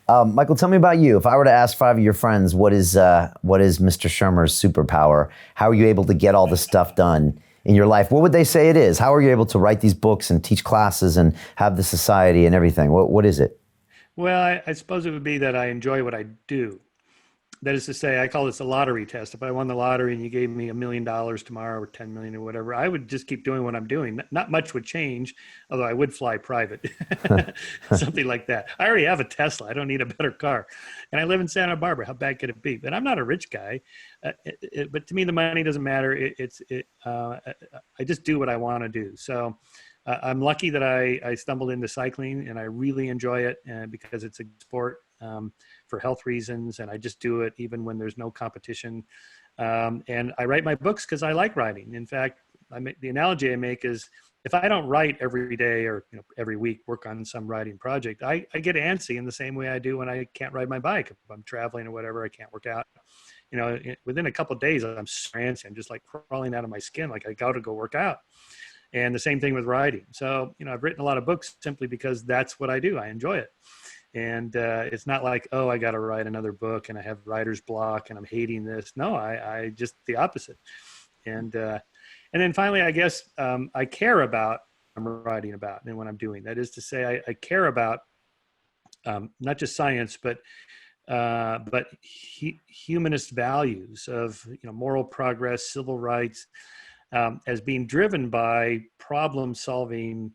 Michael, tell me about you. If I were to ask 5 of your friends, what is Mr. Shermer's superpower? How are you able to get all this stuff done in your life? What would they say it is? How are you able to write these books and teach classes and have the society and everything? What is it? Well, I suppose it would be that I enjoy what I do. That is to say, I call this a lottery test. If I won the lottery and you gave me $1 million tomorrow or 10 million or whatever, I would just keep doing what I'm doing. Not much would change, although I would fly private, something like that. I already have a Tesla. I don't need a better car. And I live in Santa Barbara. How bad could it be? But I'm not a rich guy. But to me, the money doesn't matter. I just do what I want to do. So I'm lucky that I stumbled into cycling and I really enjoy it because it's a sport. For health reasons, and I just do it even when there's no competition. And I write my books because I like writing. In fact, the analogy I make is if I don't write every day or every week, work on some writing project, I get antsy in the same way I do when I can't ride my bike. If I'm traveling or whatever, I can't work out. Within a couple of days, I'm super antsy. I'm just like crawling out of my skin, like I got to go work out. And the same thing with writing. So, I've written a lot of books simply because that's what I do. I enjoy it. And it's not like, oh, I got to write another book and I have writer's block and I'm hating this. No, I just the opposite. And then finally, I guess I care about what I'm writing about and what I'm doing. That is to say, I care about not just science, but humanist values of moral progress, civil rights, as being driven by problem-solving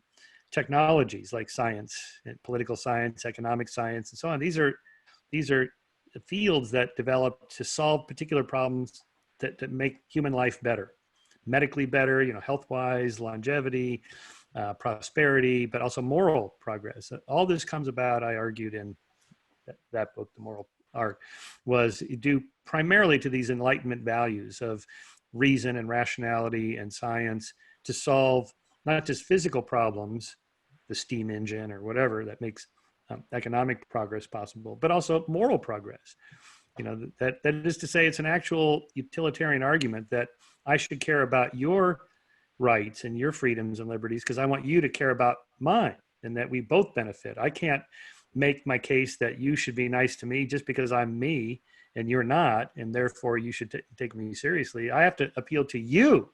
technologies like science and political science, economic science, and so on. These are fields that develop to solve particular problems that make human life better, medically better, health-wise, longevity, prosperity, but also moral progress. All this comes about, I argued in that book, The Moral Art, was due primarily to these Enlightenment values of reason and rationality and science to solve not just physical problems, the steam engine or whatever that makes economic progress possible, but also moral progress. That is to say, it's an actual utilitarian argument that I should care about your rights and your freedoms and liberties because I want you to care about mine and that we both benefit. I can't make my case that you should be nice to me just because I'm me and you're not, and therefore you should take me seriously. I have to appeal to you.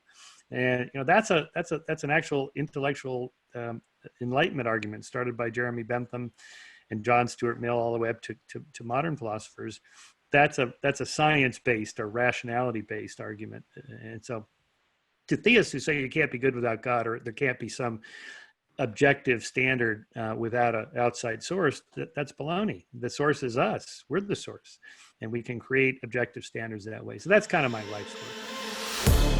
And that's an actual intellectual Enlightenment argument started by Jeremy Bentham and John Stuart Mill all the way up to modern philosophers. That's a science-based or rationality-based argument. And so to theists who say you can't be good without God or there can't be some objective standard without an outside source, that's baloney. The source is us. We're the source. And we can create objective standards that way. So that's kind of my life story.